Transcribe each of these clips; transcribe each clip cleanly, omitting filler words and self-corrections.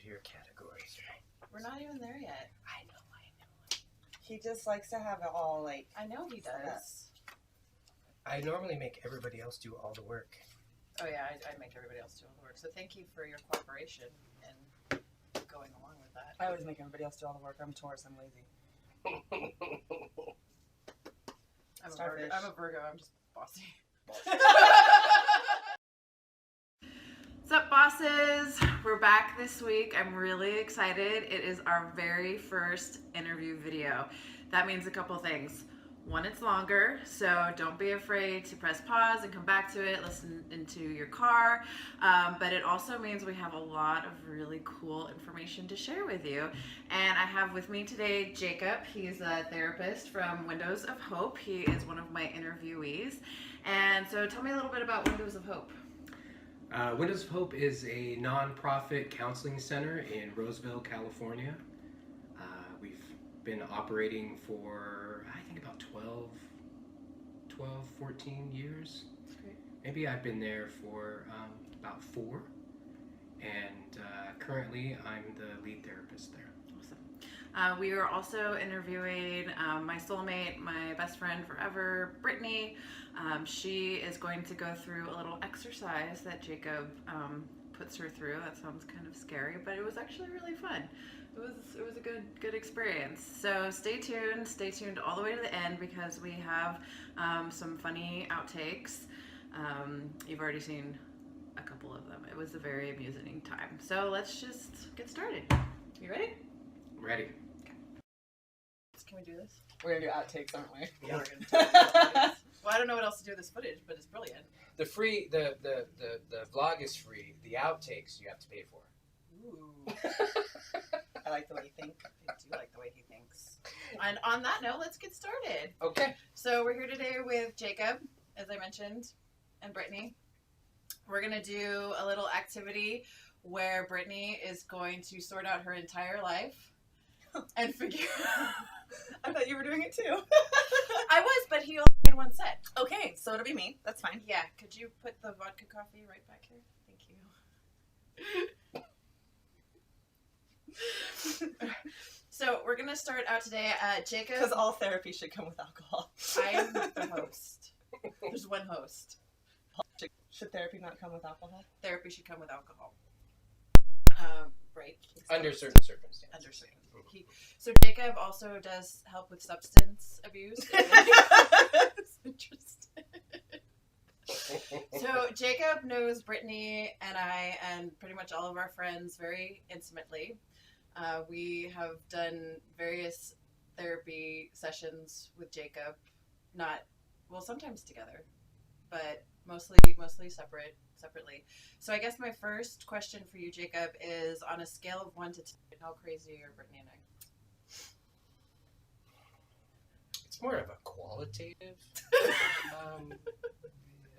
your categories, right? We're not even there yet. I know. He just likes to have it all, like... I know he does. I normally make everybody else do all the work. Oh yeah, I make everybody else do all the work. So thank you for your cooperation and going along with that. I always make everybody else do all the work. I'm Taurus. I'm lazy. I'm a Virgo. I'm just bossy. What's up, bosses? We're back this week. I'm really excited. It is our very first interview video. That means a couple things. One, it's longer, so don't be afraid to press pause and come back to it, listen into your car. But it also means we have a lot of really cool information to share with you. And I have with me today Jacob. He's a therapist from Windows of Hope. He is one of my interviewees. And so tell me a little bit about Windows of Hope. Windows of Hope is a non-profit counseling center in Roseville, California. We've been operating for, I think, about 14 years. That's great. Maybe I've been there for about 4. And currently, I'm the lead therapist there. Awesome. We are also interviewing my soulmate, my best friend forever, Brittany. She is going to go through a little exercise that Jacob puts her through. That sounds kind of scary, but it was actually really fun. It was a good experience. So stay tuned all the way to the end because we have some funny outtakes. You've already seen a couple of them. It was a very amusing time. So let's just get started. You ready? I'm ready. Okay. Can we do this? We're going to do outtakes, aren't we? Yeah. We're gonna do this. Well, I don't know what else to do with this footage, but it's brilliant. The vlog is free. The outtakes you have to pay for. Ooh. I like the way you think. I do like the way he thinks. And on that note, let's get started. Okay. So we're here today with Jacob, as I mentioned, and Brittany. We're going to do a little activity where Brittany is going to sort out her entire life and figure I thought you were doing it too. I was, but he only did one set. Okay, so it'll be me. That's fine. Yeah, could you put the vodka coffee right back here? Thank you. So we're going to start out today. Jacob. Because all therapy should come with alcohol. I am the host. There's one host. Should therapy not come with alcohol? Therapy should come with alcohol. Right. Under certain circumstances. Under certain. So Jacob also does help with substance abuse. Interesting. So Jacob knows Brittany and I and pretty much all of our friends very intimately. We have done various therapy sessions with Jacob. Sometimes together, but mostly separately. So I guess my first question for you, Jacob, is on a scale of 1 to 10, how crazy are Brittany and I? It's more of a qualitative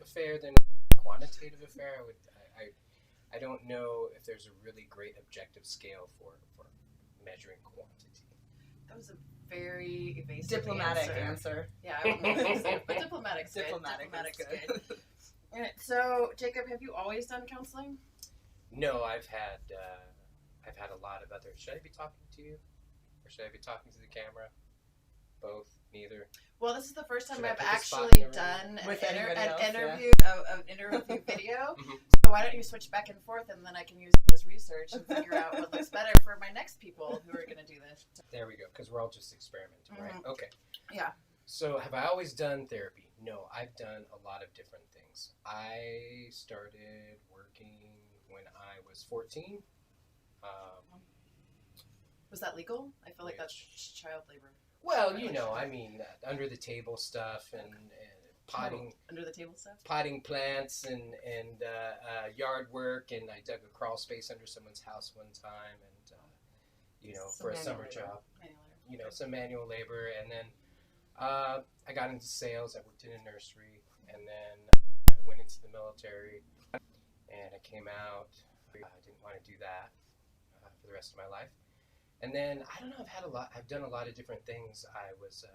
affair than a quantitative affair. I don't know if there's a really great objective scale for measuring quantity. That was a very evasive Diplomatic answer. Yeah, I wouldn't say it, but diplomatic's good. Diplomatic's good. All right, so Jacob, have you always done counseling? No, I've had a lot of other. Should I be talking to you, or should I be talking to the camera? Both, neither. Well, this is the first time Should I I've pick a spot actually in the room? done With an anybody else, interview video. Mhm. So why don't you switch back and forth, and then I can use this research and figure out what looks better for my next people who are going to do this. There we go, because we're all just experimenting, right? Mhm. Okay. Yeah. So have I always done therapy? No, I've done a lot of different things. I started working when I was 14. Was that legal? I feel like that's child labor. Well, you know, I mean, under the table stuff and potting. Under the table stuff? Potting plants and yard work, and I dug a crawl space under someone's house one time, and for a summer job, some manual labor, and then I got into sales. I worked in a nursery, and then I went into the military, and I came out. I didn't want to do that for the rest of my life, and then I don't know. I've done a lot of different things. I was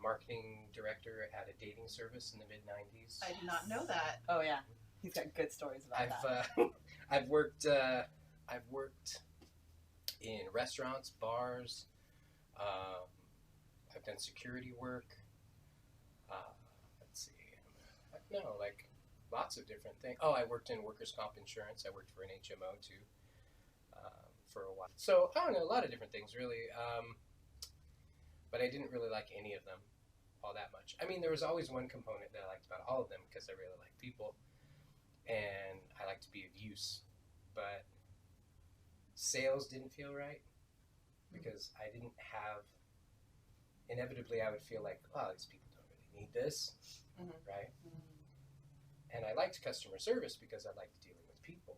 marketing director at a dating service in the mid-90s. I did not know that. Oh, yeah. He's got good stories about that. I've worked I've worked in restaurants, bars. I've done security work. Let's see. No, like lots of different things. Oh, I worked in workers' comp insurance. I worked for an HMO too for a while. So I don't know, a lot of different things really. But I didn't really like any of them all that much. I mean, there was always one component that I liked about all of them because I really like people and I like to be of use. But sales didn't feel right because I didn't have. Inevitably, I would feel like, oh, these people don't really need this, right? And I liked customer service because I liked dealing with people.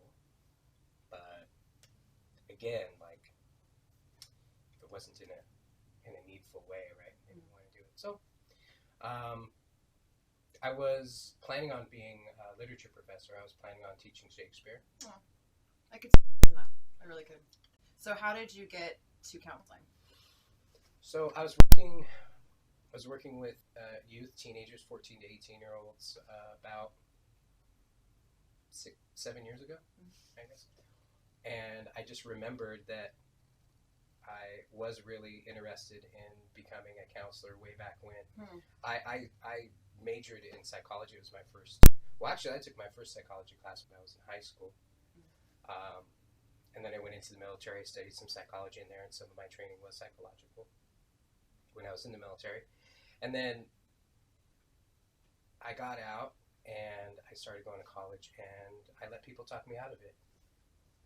But again, like, if it wasn't in a needful way, right, I didn't want to do it. So, I was planning on being a literature professor. I was planning on teaching Shakespeare. Oh, I could see that. I really could. So, how did you get to counseling? So I was working with youth, teenagers, 14 to 18-year-olds, about 7 years ago, I guess. And I just remembered that I was really interested in becoming a counselor way back when. I majored in psychology. It was my first. Well, actually, I took my first psychology class when I was in high school. And then I went into the military, studied some psychology in there, and some of my training was psychological when I was in the military. And then I got out and I started going to college and I let people talk me out of it.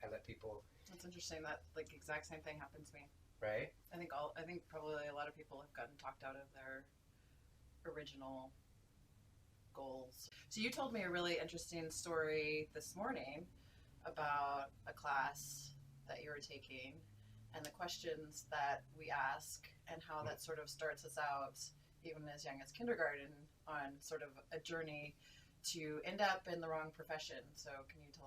I let people. That's interesting. That like exact same thing happened to me. Right? I think probably a lot of people have gotten talked out of their original goals. So you told me a really interesting story this morning about a class that you were taking and the questions that we ask and how that sort of starts us out even as young as kindergarten on sort of a journey to end up in the wrong profession. So can you tell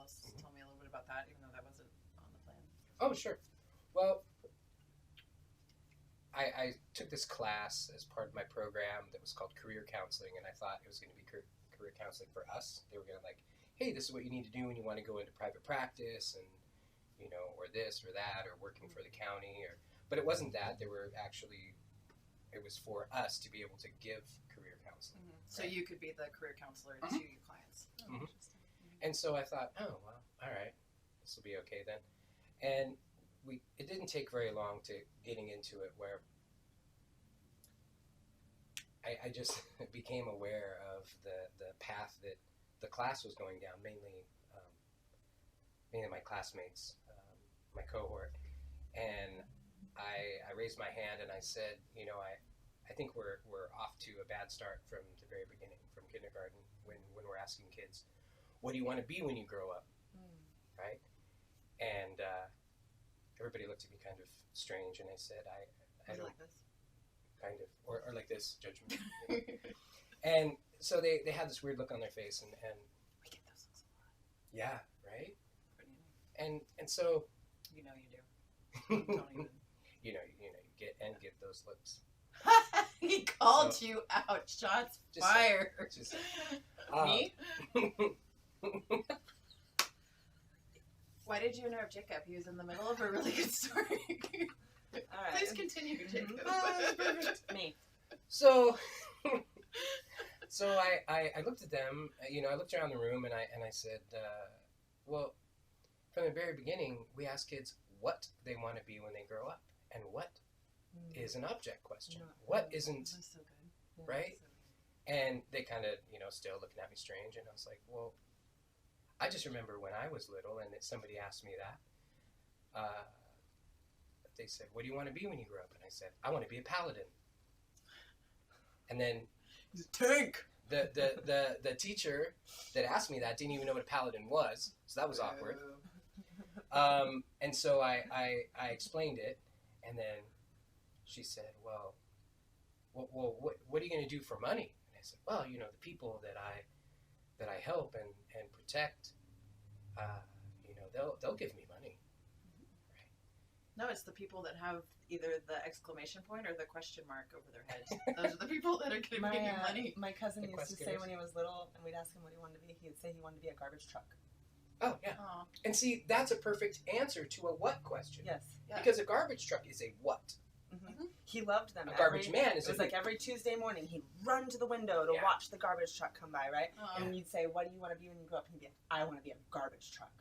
me a little bit about that, even though that wasn't on the plan? Oh, sure. Well, I took this class as part of my program that was called career counseling, and I thought it was going to be career counseling for us. They were going to like, hey, this is what you need to do when you want to go into private practice and, you know, or this or that, or working for the county, but it wasn't that. It was for us to be able to give career counseling. So you could be the career counselor to your clients. Interesting. And so I thought, oh, well, all right, this will be okay then. And it didn't take very long to getting into it where I just became aware of the path that the class was going down, mainly my classmates, my cohort. And I raised my hand and I said, you know, I think we're off to a bad start from the very beginning, from kindergarten, when we're asking kids, what do you want to be when you grow up, right? And everybody looked at me kind of strange, and I said, I don't like this, kind of, or like this, judgment. You know? And so they had this weird look on their face, and we get those looks a lot. Yeah, right. And so you know you do. Don't even. you get those looks. He called you out. Shots fired. Me? Why did you interrupt Jacob? He was in the middle of a really good story. All right. Please continue, Jacob. Me. So I looked at them. You know, I looked around the room and I said, well, from the very beginning, we ask kids what they want to be when they grow up, and what is an object question. What isn't, so good. right? So good. And they kind of, still looking at me strange, and I was like, well, I just remember when I was little and somebody asked me that, they said, what do you want to be when you grow up? And I said, I want to be a paladin. And then he's a tank. The teacher that asked me that didn't even know what a paladin was, so that was awkward. And so I explained it, and then she said, well, what are you going to do for money? And I said, well, the people that I help and protect, they'll give me money. Right? No, it's the people that have either the exclamation point or the question mark over their head. Those are the people that are going to give you money. My cousin used to say when he was little, and we'd ask him what he wanted to be, he'd say he wanted to be a garbage truck. Oh, yeah. Aw. And see, that's a perfect answer to a what question. Yes. Yeah. Because a garbage truck is a what? Mm-hmm. He loved them. A garbage man is It was like every Tuesday morning he'd run to the window to watch the garbage truck come by, right? Aw. And you'd say, "What do you want to be when you grow up?" And he'd be like, "I want to be a garbage truck."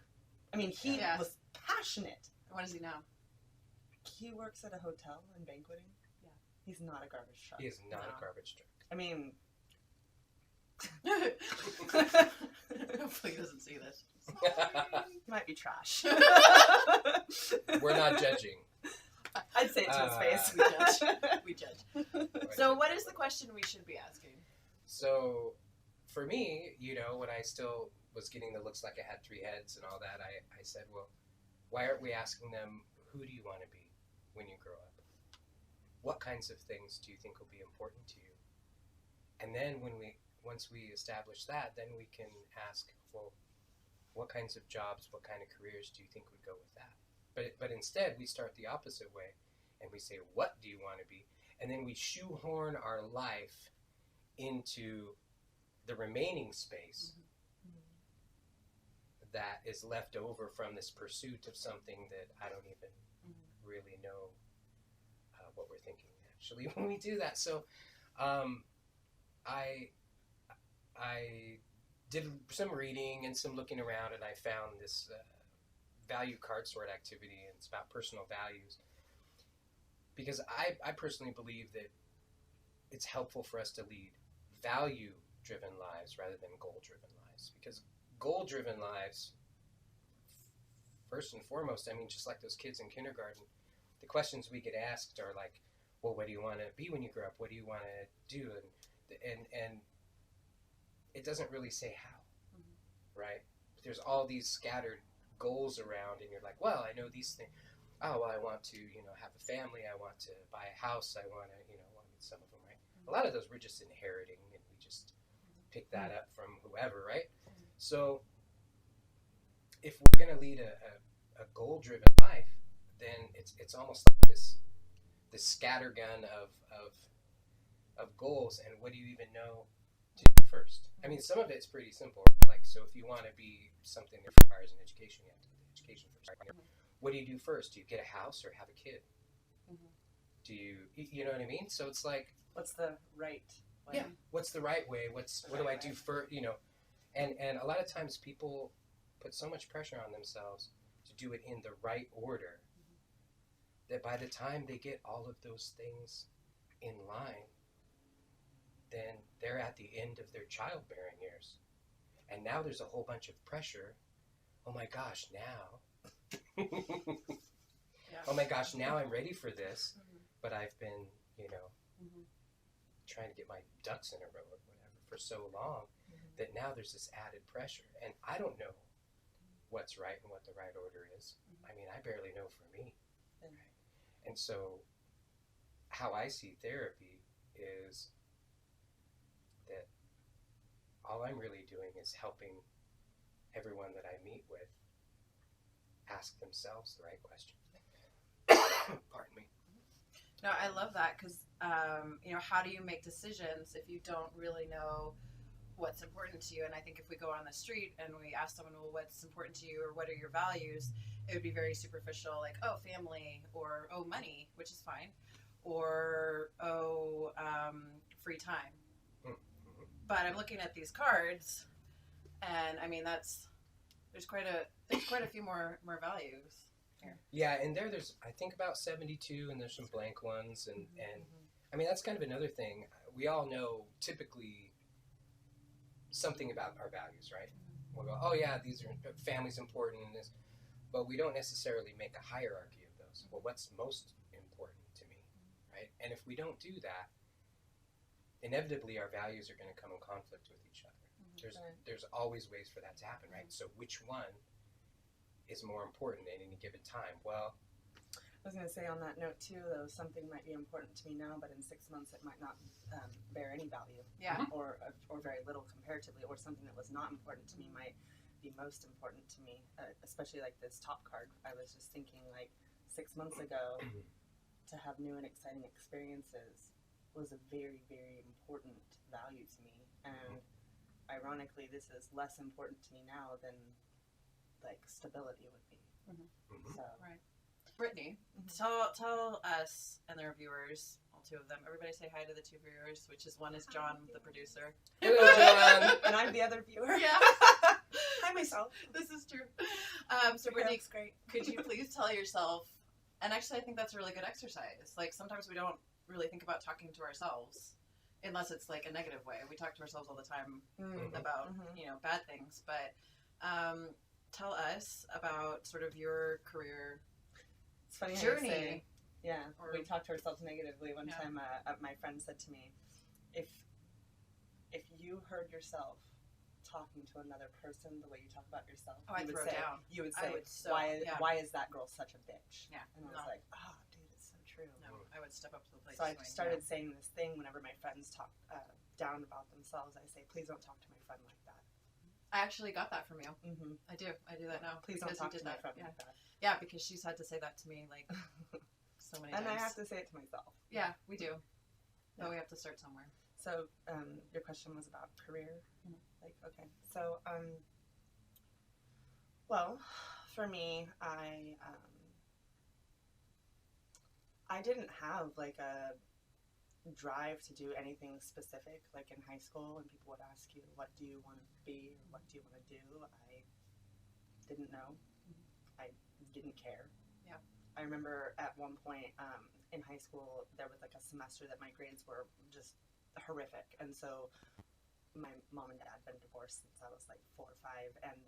I mean, he Yeah. was passionate. What does he now? He works at a hotel in banqueting. Yeah. He's not a garbage truck. He is not No. a garbage truck. I mean, Hopefully he doesn't see this. he might be trash. We're not judging. I'd say it to his face. We judge. We judge. So what is the question we should be asking? So, for me, you know, when I still was getting the looks like I had 3 heads and all that, I said, well, why aren't we asking them, who do you want to be when you grow up? What kinds of things do you think will be important to you? And then once we establish that, then we can ask, well, what kinds of jobs, what kind of careers do you think would go with that? But instead, we start the opposite way, and we say, what do you want to be? And then we shoehorn our life into the remaining space that is left over from this pursuit of something that I don't even really know what we're thinking actually when we do that. So I did some reading and some looking around, and I found this value card sort activity, and it's about personal values. Because I personally believe that it's helpful for us to lead value-driven lives rather than goal-driven lives. Because goal-driven lives, first and foremost, I mean, just like those kids in kindergarten, the questions we get asked are like, well, what do you want to be when you grow up? What do you want to do? And it doesn't really say how, right? There's all these scattered goals around, and you're like, well, I know these things. Oh, well, I want to, have a family. I want to buy a house. I want to, some of them, right? A lot of those we're just inheriting, and we just pick that up from whoever, right? So if we're going to lead a goal-driven life, then it's almost like this scattergun of goals, and what do you even know to do first? I mean, some of it's pretty simple. Like, so if you want to be something that requires an education, you have to get an education first. What do you do first? Do you get a house or have a kid? Do you know what I mean? So it's like, what's the right way? Yeah, what's the right way? What do I do first? And a lot of times people put so much pressure on themselves to do it in the right order that by the time they get all of those things in line, then they're at the end of their childbearing years. And now there's a whole bunch of pressure. Oh my gosh, now. Oh my gosh, now I'm ready for this. But I've been, trying to get my ducks in a row or whatever for so long that now there's this added pressure. And I don't know what's right and what the right order is. I mean, I barely know for me. Right? And so how I see therapy is that all I'm really doing is helping everyone that I meet with ask themselves the right question. Pardon me. No, I love that because, how do you make decisions if you don't really know what's important to you? And I think if we go on the street and we ask someone, well, what's important to you or what are your values, it would be very superficial, like, oh, family, or, oh, money, which is fine, or, oh, free time. But I'm looking at these cards, and I mean, there's quite a few more values here. Yeah, and there's I think about 72, and there's some blank ones, and I mean, that's kind of another thing. We all know typically something about our values, right? We'll go, oh yeah, these are family's important, and this, but we don't necessarily make a hierarchy of those. Well, what's most important to me, right? And if we don't do that, inevitably our values are going to come in conflict with each other. There's always ways for that to happen, right? So which one is more important at any given time? Well, I was going to say on that note too, though, something might be important to me now, but in 6 months it might not bear any value, or very little comparatively, or something that was not important to me might be most important to me, especially like this top card. I was just thinking, like, 6 months ago, to have new and exciting experiences was a very, very important value to me, and ironically, this is less important to me now than like stability would be. So Right. Brittany, tell us and the reviewers, all two of them. Everybody say hi to the two viewers, which is one is John, the producer. Hello, John. And I'm the other viewer. Yeah. Hi, myself. This is true. So Brittany, That's great. could you please tell yourself, and actually I think that's a really good exercise. Like sometimes we don't really think about talking to ourselves unless it's like a negative way. We talk to ourselves all the time about, bad things, but tell us about sort of your career It's funny how journey. you say, Or- we talked to ourselves negatively. One time my friend said to me, if you heard yourself talking to another person the way you talk about yourself, I'd you would throw say, down. you would I say, would why is that girl such a bitch? Yeah. And I was like, oh, dude, it's so true. No, I would step up to the plate. So I started saying this thing whenever my friends talk down about themselves. I say, please don't talk to my friend like that. I actually got that from you. Mm-hmm. I do that now. Please don't because talk you to did my that. friend Yeah. like that. Yeah, because she's had to say that to me like so many And times. I have to say it to myself. Yeah, we do. Yeah. But we have to start somewhere. So your question was about career. Like, okay. So, well, for me, I didn't have like a drive to do anything specific. Like in high school, when people would ask you, what do you want to be or what do you want to do? I didn't know. I didn't care. Yeah. I remember at one point in high school, there was like a semester that my grades were just horrific. And so my mom and dad had been divorced since I was like 4 or 5. And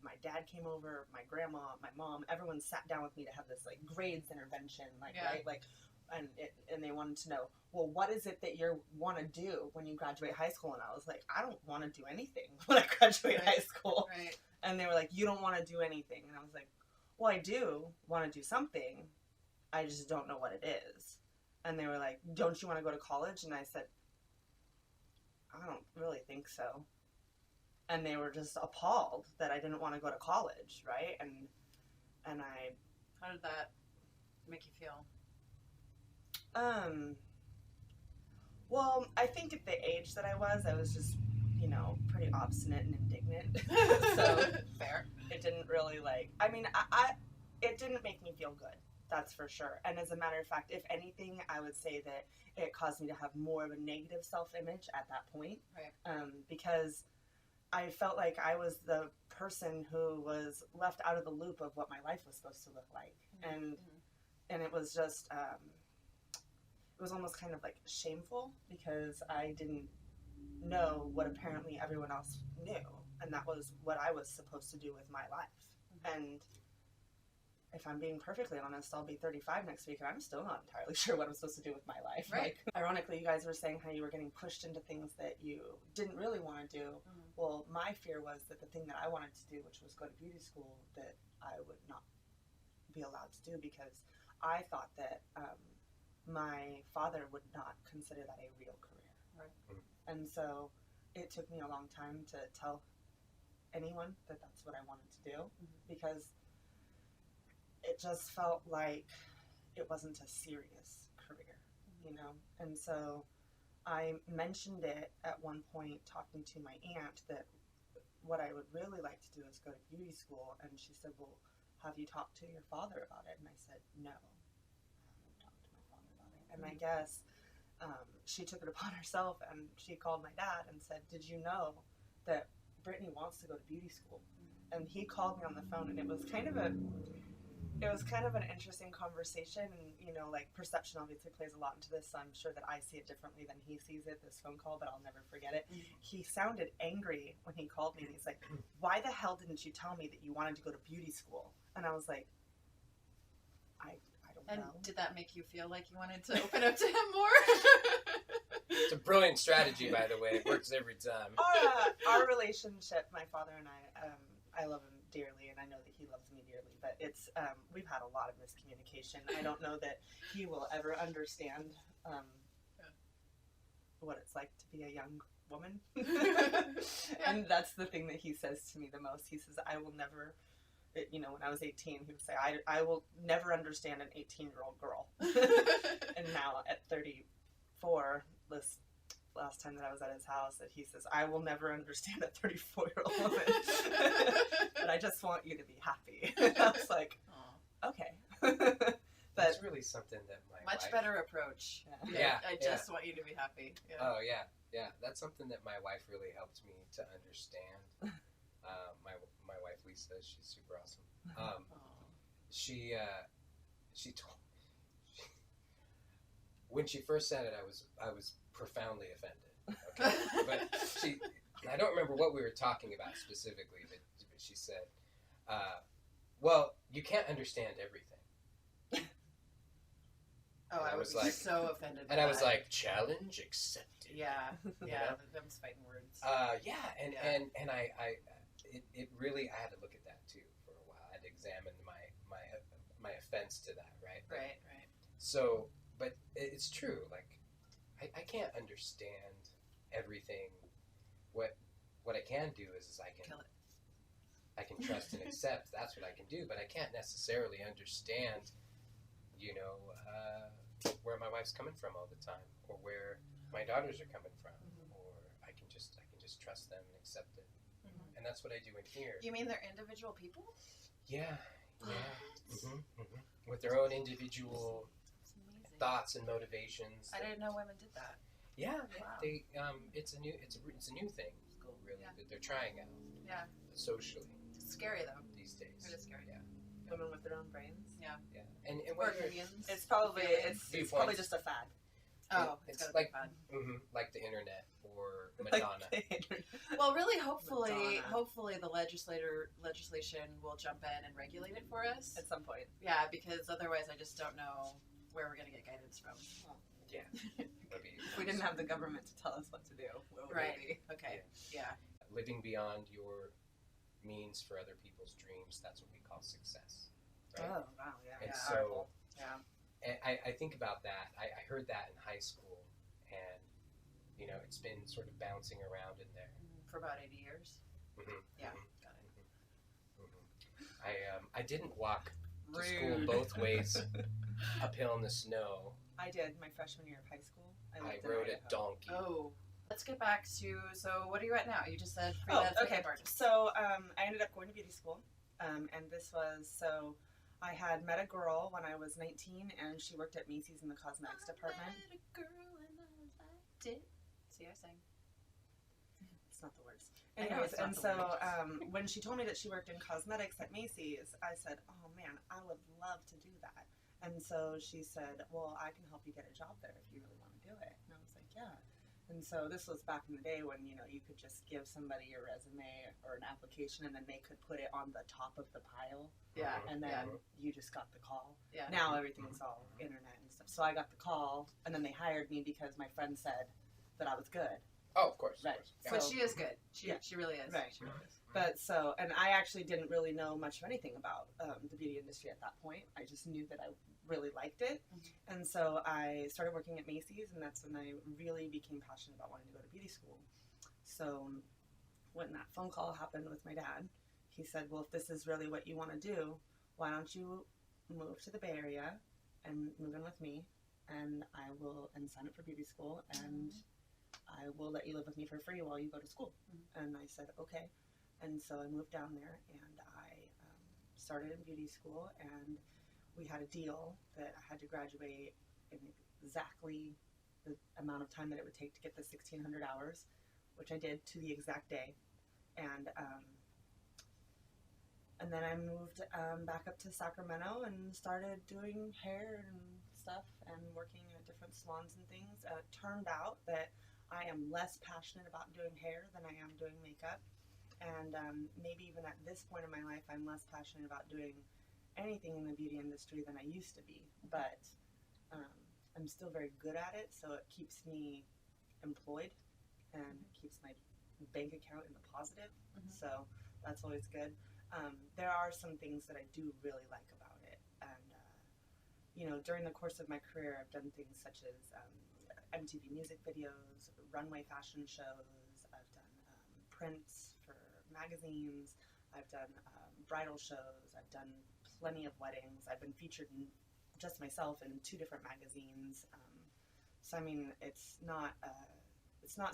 my dad came over, my grandma, my mom, everyone sat down with me to have this like grades intervention, like, right? Like, and they wanted to know, well, what is it that you want to do when you graduate high school? And I was like, I don't want to do anything when I graduate high school. Right. And they were like, you don't want to do anything. And I was like, well, I do want to do something. I just don't know what it is. And they were like, don't you want to go to college? And I said, I don't really think so. And they were just appalled that I didn't want to go to college, right? And I... How did that make you feel? Well, I think at the age that I was just, pretty obstinate and indignant. So fair. It didn't really it didn't make me feel good. That's for sure. And as a matter of fact, if anything, I would say that it caused me to have more of a negative self-image at that point. Right. Because I felt like I was the person who was left out of the loop of what my life was supposed to look like. And it was just, it was almost kind of like shameful because I didn't know what apparently everyone else knew. And that was what I was supposed to do with my life. And if I'm being perfectly honest, I'll be 35 next week, and I'm still not entirely sure what I'm supposed to do with my life. Right. Like, ironically, you guys were saying how you were getting pushed into things that you didn't really want to do. Well, my fear was that the thing that I wanted to do, which was go to beauty school, that I would not be allowed to do because I thought that my father would not consider that a real career. Right. And so it took me a long time to tell anyone that that's what I wanted to do because it just felt like it wasn't a serious career, And so I mentioned it at one point talking to my aunt that what I would really like to do is go to beauty school. And she said, well, have you talked to your father about it? And I said, no, I haven't talked to my father about it. And I guess she took it upon herself and she called my dad and said, did you know that Brittany wants to go to beauty school? And he called me on the phone, and it was kind of an interesting conversation, and perception obviously plays a lot into this, so I'm sure that I see it differently than he sees it, this phone call, but I'll never forget it. He sounded angry when he called me, and he's like, why the hell didn't you tell me that you wanted to go to beauty school? And I was like, I don't know. And did that make you feel like you wanted to open up to him more? It's a brilliant strategy, by the way. It works every time. Our relationship, my father and I love him dearly, and I know that he loves me dearly, but it's we've had a lot of miscommunication. I don't know that he will ever understand what it's like to be a young woman. And that's the thing that he says to me the most. He says, I will never, when I was 18, he would say, I will never understand an 18-year-old girl. And now at 34, this last time that I was at his house, that he says, I will never understand a 34-year-old woman. But just want you to be happy. I was like, okay. That's really something that my much wife... better approch. Yeah. I just want you to be happy. Yeah. Oh, yeah. Yeah, that's something that my wife really helped me to understand. My wife, Lisa, she's super awesome. She told... When she first said it, I was profoundly offended. Okay? But I don't remember what we were talking about specifically, but she said, well, you can't understand everything. Oh, I was like so offended. And I was like, challenge accepted. Yeah, yeah, them's fighting words. And it really, I had to look at that too for a while. I had to examine my offense to that, right? Right. So, but it's true. Like, I can't understand everything. What I can do is I can kill it. I can trust and accept. That's what I can do. But I can't necessarily understand, where my wife's coming from all the time, or where my daughters are coming from, or I can just trust them and accept it. And that's what I do in here. You mean they're individual people? Yeah. With their own individual thoughts and motivations. I didn't know women did that. Yeah, Wow. It's a new thing, really, that they're trying out. Yeah. Socially. It's scary though. These days. It is scary. Yeah. Women with their own brains. Yeah. And Or whether opinions. It's probably just a fad. Oh, it's gotta like be fun. like the internet or Madonna. Well, really, hopefully Madonna. the legislation will jump in and regulate it for us. At some point. Yeah, because otherwise, I just don't know where we're gonna get guidance from. Yeah. If we didn't have the government to tell us what to do, where would Right. we be? Okay. Yeah. Living beyond your means for other people's dreams, that's what we call success. Right? Oh, wow, yeah. And Yeah. so, Yeah. and I think about that. I heard that in high school, and it's been sort of bouncing around in there. For about 80 years. Yeah. Got it. I didn't walk to school both ways uphill in the snow. I did my freshman year of high school. I lived in rode a Idaho. donkey. Oh. Let's get back to, so what are you at now? You just said Oh, freelance okay. makeup artist. So I ended up going to beauty school, and this was I had met a girl when I was 19, and she worked at Macy's in the cosmetics department. I met a girl and I liked it. See, I sang. It's not the words. I know Anyways, it's not and the so words. when she told me that she worked in cosmetics at Macy's, I said, "Oh man, I would love to do that." And so she said, "Well, I can help you get a job there if you really want to do it." And I was like, "Yeah." And so this was back in the day when you could just give somebody your resume or an application, and then they could put it on the top of the pile. Yeah. And then you just got the call. Yeah. Now everything's all internet and stuff. So I got the call, and then they hired me because my friend said that I was good. Oh, of course. Right. Yeah. But she is good. She really is. Right. She really is. But and I actually didn't really know much of anything about the beauty industry at that point. I just knew that I really liked it. And so I started working at Macy's, and that's when I really became passionate about wanting to go to beauty school. So when that phone call happened with my dad, he said, "Well, if this is really what you want to do, why don't you move to the Bay Area and move in with me, and I will sign up for beauty school, and I will let you live with me for free while you go to school." And I said, "Okay." And so I moved down there, and I started in beauty school, and we had a deal that I had to graduate in exactly the amount of time that it would take to get the 1,600 hours, which I did to the exact day. And then I moved back up to Sacramento and started doing hair and stuff and working at different salons and things. It turned out that I am less passionate about doing hair than I am doing makeup. And maybe even at this point in my life, I'm less passionate about doing anything in the beauty industry than I used to be. But I'm still very good at it, so it keeps me employed and keeps my bank account in the positive. So that's always good. There are some things that I do really like about it. And, during the course of my career, I've done things such as MTV music videos, runway fashion shows. I've done prints for magazines. I've done bridal shows. I've done plenty of weddings. I've been featured just myself in 2 different magazines. So I mean, it's not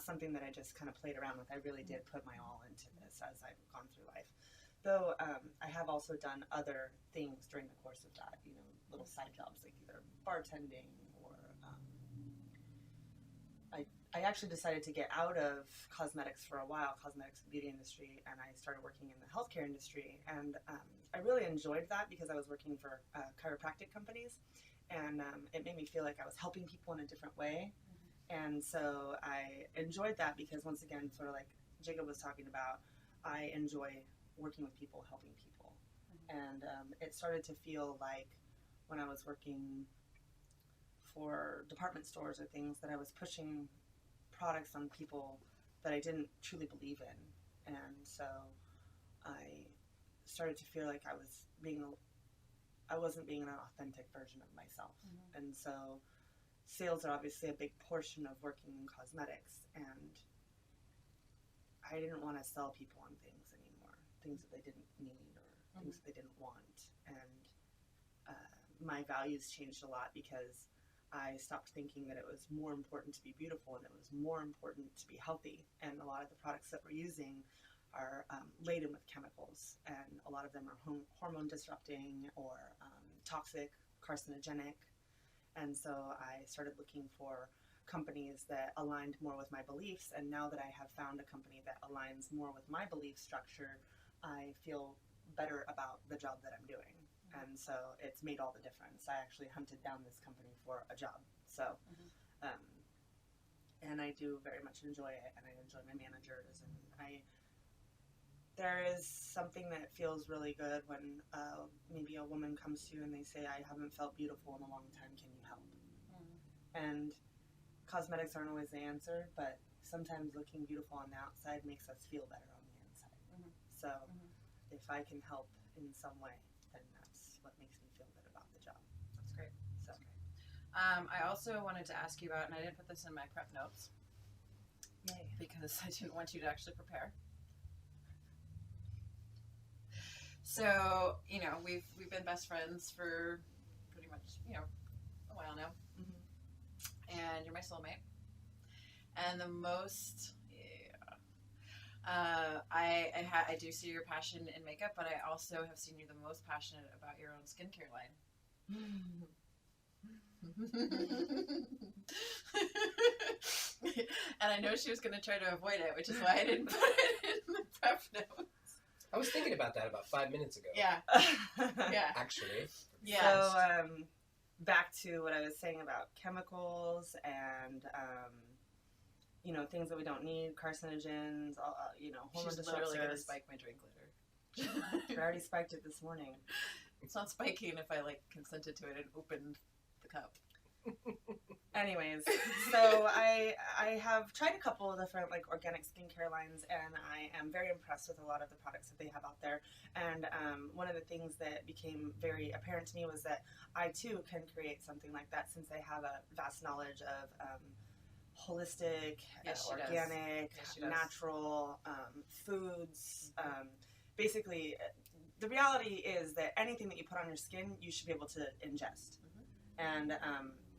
something that I just kind of played around with. I really did put my all into this as I've gone through life. Though I have also done other things during the course of that, you know, little side jobs like either bartending or I actually decided to get out of cosmetics for a while, cosmetics and beauty industry, and I started working in the healthcare industry. And I really enjoyed that because I was working for chiropractic companies, and it made me feel like I was helping people in a different way. And so I enjoyed that because, once again, sort of like Jacob was talking about, I enjoy working with people, helping people. And it started to feel like when I was working for department stores or things that I was pushing products on people that I didn't truly believe in. And so I started to feel like I wasn't being an authentic version of myself. And so sales are obviously a big portion of working in cosmetics, and I didn't want to sell people on things anymore, things that they didn't need or things that they didn't want. And my values changed a lot because I stopped thinking that it was more important to be beautiful and it was more important to be healthy. And a lot of the products that we're using are laden with chemicals, and a lot of them are hormone disrupting or toxic, carcinogenic. And so I started looking for companies that aligned more with my beliefs. And now that I have found a company that aligns more with my belief structure, I feel better about the job that I'm doing. And so it's made all the difference. I actually hunted down this company for a job. So, and I do very much enjoy it, and I enjoy my managers. And there is something that feels really good when maybe a woman comes to you and they say, I haven't felt beautiful in a long time, can you help? And cosmetics aren't always the answer, but sometimes looking beautiful on the outside makes us feel better on the inside. So if I can help in some way, then that's what makes me feel good about the job. That's great. So. That's great. I also wanted to ask you about, and I didn't put this in my prep notes, Yay. because I didn't want you to actually prepare. So, you know, we've been best friends for pretty much, you know, a while now. And you're my soulmate. And the most, I do see your passion in makeup, but I also have seen you the most passionate about your own skincare line. And I know she was going to try to avoid it, which is why I didn't put it in the prep notes. I was thinking about that about 5 minutes ago. Yeah. Yeah. Actually. Yeah. So, back to what I was saying about chemicals and, you know, things that we don't need, carcinogens, you know, hormone She's literally going to disruptors. spike my drink later. I already spiked it this morning. It's not spiking if I, like, consented to it and opened the cup. Anyways, so I have tried a couple of different like organic skincare lines, and I am very impressed with a lot of the products that they have out there. And one of the things that became very apparent to me was that I too can create something like that, since I have a vast knowledge of holistic, Yes, she organic, Yes, she does. natural foods. Basically, the reality is that anything that you put on your skin, you should be able to ingest. And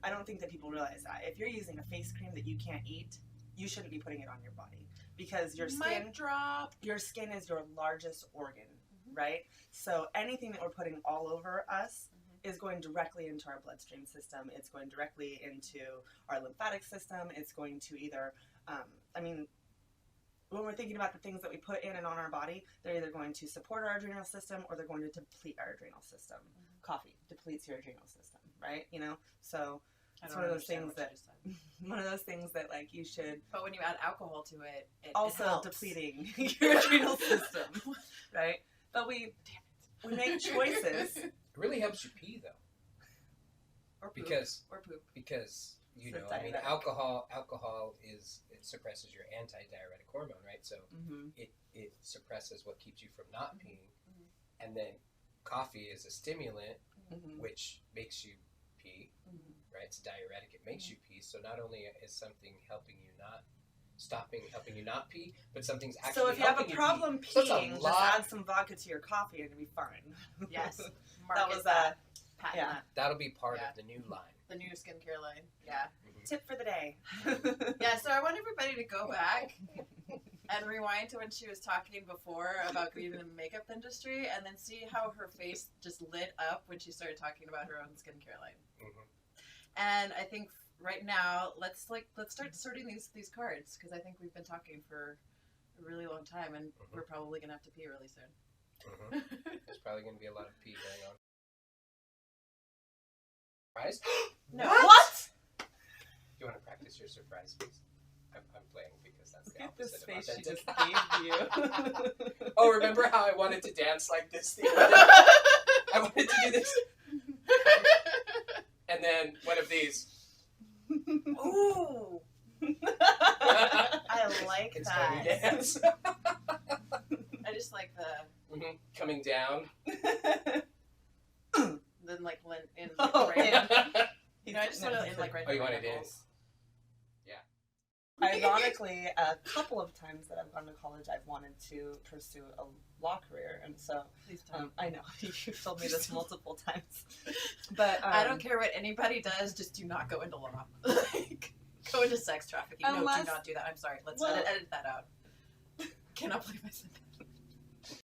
I don't think that people realize that. If you're using a face cream that you can't eat, you shouldn't be putting it on your body, because your skin, Mic drop. your skin is your largest organ, right? So anything that we're putting all over us is going directly into our bloodstream system. It's going directly into our lymphatic system. It's going to either, when we're thinking about the things that we put in and on our body, they're either going to support our adrenal system or they're going to deplete our adrenal system. Coffee depletes your adrenal system, right? You know, so it's one of those things that like you should. But when you add alcohol to it, it also helps. depleting your adrenal system, right? But we make choices. It really helps you pee though, Or poop. because you It's know, a I mean, diuretic. alcohol it suppresses your anti-diuretic hormone, right? So it suppresses what keeps you from not peeing, and then coffee is a stimulant, which makes you pee, right? It's a diuretic; it makes you pee. So not only is something helping you not pee, but something's actually So if you have a helping problem pee. So it's a peeing, just lot. add some vodka to your coffee and it'll be fine. Yes. That was patent yeah. that. That'll be part Yeah. of the new line. The new skincare line. Yeah. Tip for the day. Yeah, so I want everybody to go back and rewind to when she was talking before about being in the makeup industry, and then see how her face just lit up when she started talking about her own skincare line. Mm-hmm. And I think right now, let's start sorting these cards, because I think we've been talking for a really long time, and we're probably gonna have to pee really soon. There's probably gonna be a lot of pee going on. Surprise? No. What? Do you want to practice your surprise, please? I'm playing because that's the Look at this opposite face of she just authentic. gave you. Oh, remember how I wanted to dance like this the other day? I wanted to do this. And then one of these. Ooh. I like It's how you that. dance. I just like the Coming down. then like in Oh, right. man. You know, I just want to in like right. Oh, you want it in? knuckles. Ironically, a couple of times that I've gone to college, I've wanted to pursue a law career, and so Please don't. I know you've told me this multiple times, but I don't care what anybody does. Just do not go into law. Like, go into sex trafficking. No, Unless- do not do that. I'm sorry. Let's Well- edit that out. Cannot believe I said that.